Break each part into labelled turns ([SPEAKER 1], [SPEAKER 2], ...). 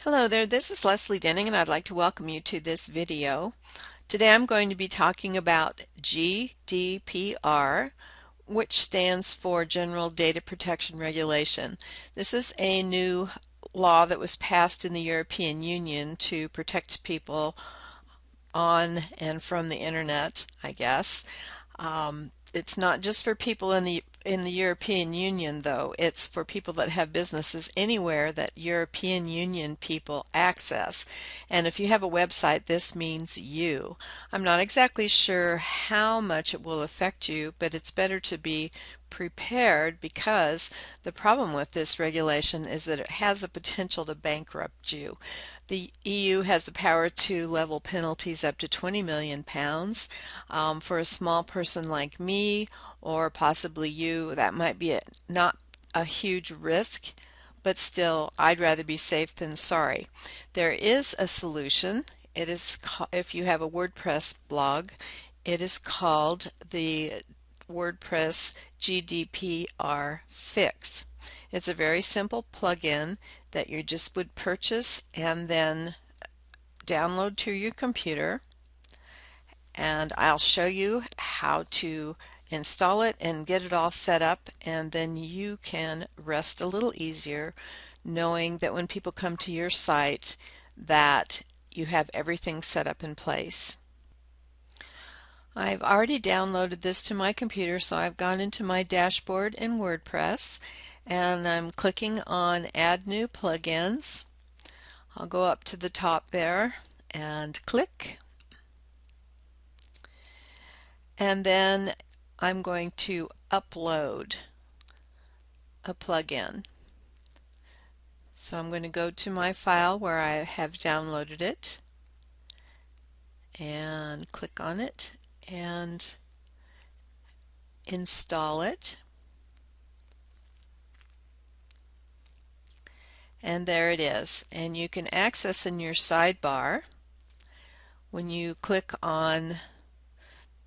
[SPEAKER 1] Hello there, this is Leslie Denning and I'd like to welcome you to this video. Today I'm going to be talking about GDPR, which stands for General Data Protection Regulation. This is a new law that was passed in the European Union to protect people on and from the internet, I guess. It's not just for people in the European Union, though. It's for people that have businesses anywhere that European Union people access. And if you have a website, this means you. I'm not exactly sure how much it will affect you, but it's better to be prepared because the problem with this regulation is that it has the potential to bankrupt you. The EU has the power to level penalties up to 20 million pounds. For a small person like me or possibly you, that might be not a huge risk, but still, I'd rather be safe than sorry. There is a solution. If you have a WordPress blog, it is called the WordPress GDPR Fix. It's a very simple plugin that you just would purchase and then download to your computer. And I'll show you how to install it and get it all set up, and then you can rest a little easier knowing that when people come to your site that you have everything set up in place. I've already downloaded this to my computer, so I've gone into my dashboard in WordPress and I'm clicking on Add New Plugins. I'll go up to the top there and click, and then I'm going to upload a plugin. So I'm going to go to my file where I have downloaded it and click on it and install it. And there it is. And you can access in your sidebar. When you click on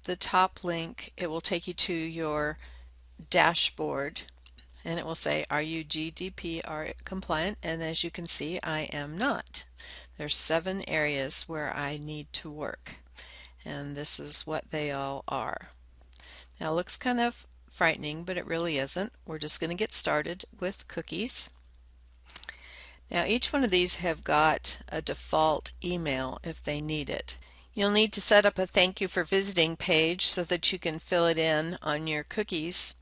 [SPEAKER 1] the top link, it will take you to your dashboard and it will say, are you GDPR compliant? And as you can see, I am not. There's 7 areas where I need to work, and this is what they all are. Now it looks kind of frightening, but it really isn't. We're just going to get started with cookies. Now each one of these have got a default email if they need it. You'll need to set up a thank you for visiting page so that you can fill it in on your cookies,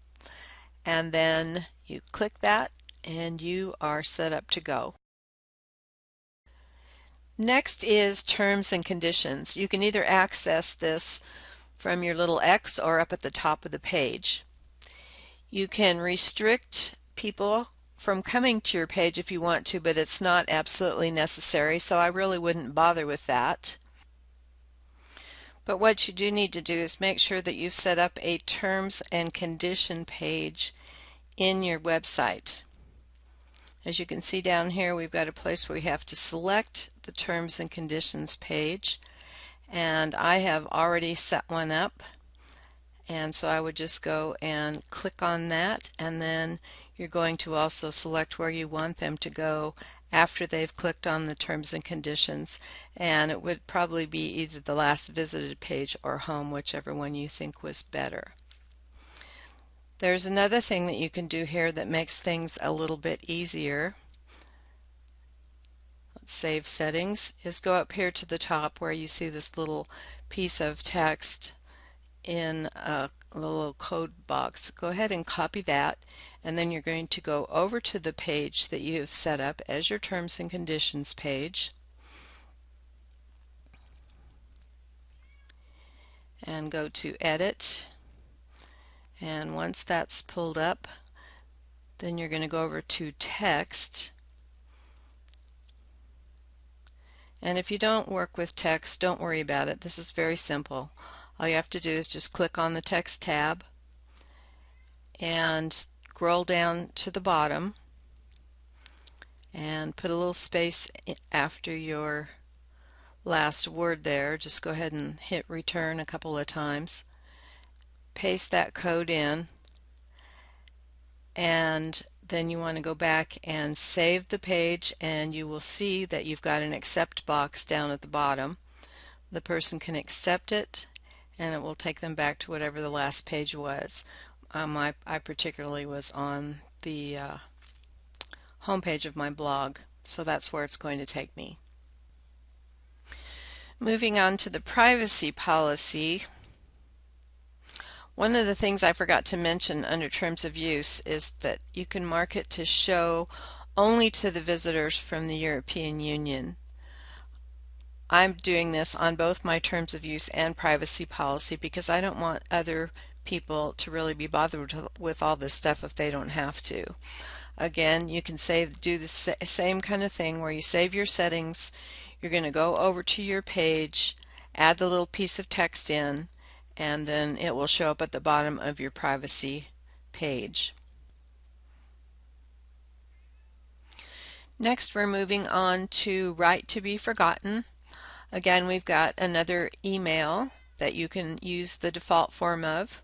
[SPEAKER 1] and then you click that and you are set up to go. Next is terms and conditions. You can either access this from your little X or up at the top of the page. You can restrict people from coming to your page if you want to, but it's not absolutely necessary, so I really wouldn't bother with that. But what you do need to do is make sure that you've set up a terms and condition page in your website. As you can see down here, we've got a place where we have to select the terms and conditions page, and I have already set one up, and so I would just go and click on that, and then you're going to also select where you want them to go after they've clicked on the terms and conditions, and it would probably be either the last visited page or home, whichever one you think was better. There's another thing that you can do here that makes things a little bit easier. Let's save settings. Is go up here to the top where you see this little piece of text in a little code box. Go ahead and copy that, and then you're going to go over to the page that you have set up as your terms and conditions page, and go to edit. And once that's pulled up, then you're going to go over to text. And if you don't work with text, don't worry about it. This is very simple. All you have to do is just click on the text tab and scroll down to the bottom and put a little space after your last word there. Just go ahead and hit return a couple of times. Paste that code in, and then you want to go back and save the page, and you will see that you've got an accept box down at the bottom. The person can accept it and it will take them back to whatever the last page was. I particularly was on the home page of my blog, so that's where it's going to take me. Moving on to the privacy policy, one of the things I forgot to mention under terms of use is that you can mark it to show only to the visitors from the European Union. I'm doing this on both my terms of use and privacy policy because I don't want other people to really be bothered with all this stuff if they don't have to. Again, you can do the same kind of thing where you save your settings. You're going to go over to your page, add the little piece of text in, and then it will show up at the bottom of your privacy page. Next, we're moving on to right to be forgotten. Again, we've got another email that you can use the default form of.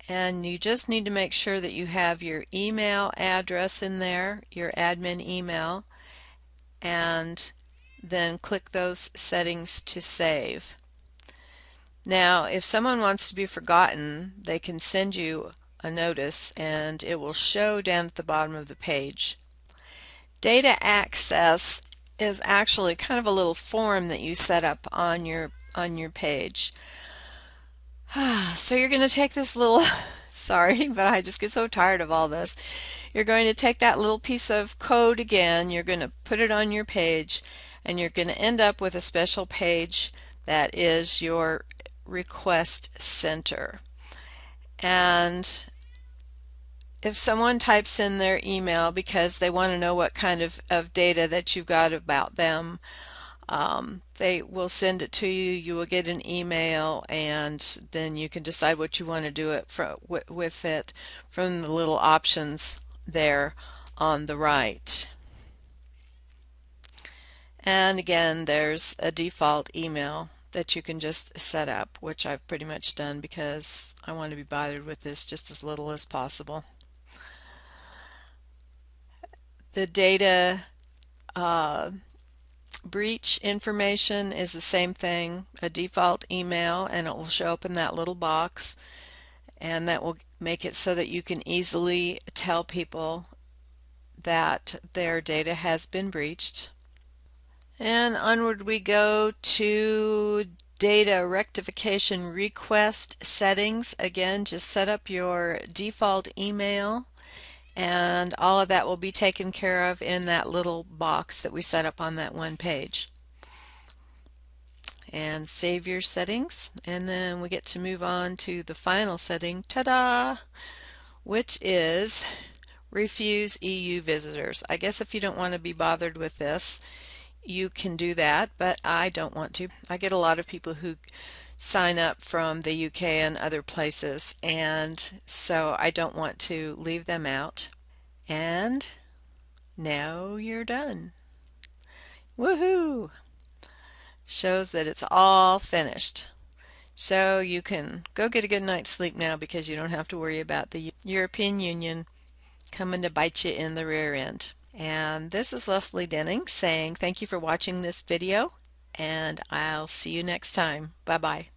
[SPEAKER 1] And you just need to make sure that you have your email address in there, your admin email, and then click those settings to save. Now, if someone wants to be forgotten, they can send you a notice and it will show down at the bottom of the page. Data access is actually kind of a little form that you set up on your page. So you're going to take this little, sorry, but I just get so tired of all this. You're going to take that little piece of code again, you're going to put it on your page, and you're going to end up with a special page that is your request center. And if someone types in their email because they want to know what kind of data that you've got about them, they will send it to you. You will get an email, and then you can decide what you want to do with it from the little options there on the right. And again, there's a default email that you can just set up, which I've pretty much done because I want to be bothered with this just as little as possible. The data breach information is the same thing, a default email, and it will show up in that little box, and that will make it so that you can easily tell people that their data has been breached. And onward we go to data rectification request settings. Again, just set up your default email, and all of that will be taken care of in that little box that we set up on that one page. And save your settings, and then we get to move on to the final setting, ta-da, which is refuse EU visitors. I guess if you don't want to be bothered with this, you can do that, but I don't want to. I get a lot of people who sign up from the UK and other places, and so I don't want to leave them out. And now you're done. Woohoo! Shows that it's all finished. So you can go get a good night's sleep now because you don't have to worry about the European Union coming to bite you in the rear end. And this is Leslie Denning saying thank you for watching this video, and I'll see you next time. Bye-bye.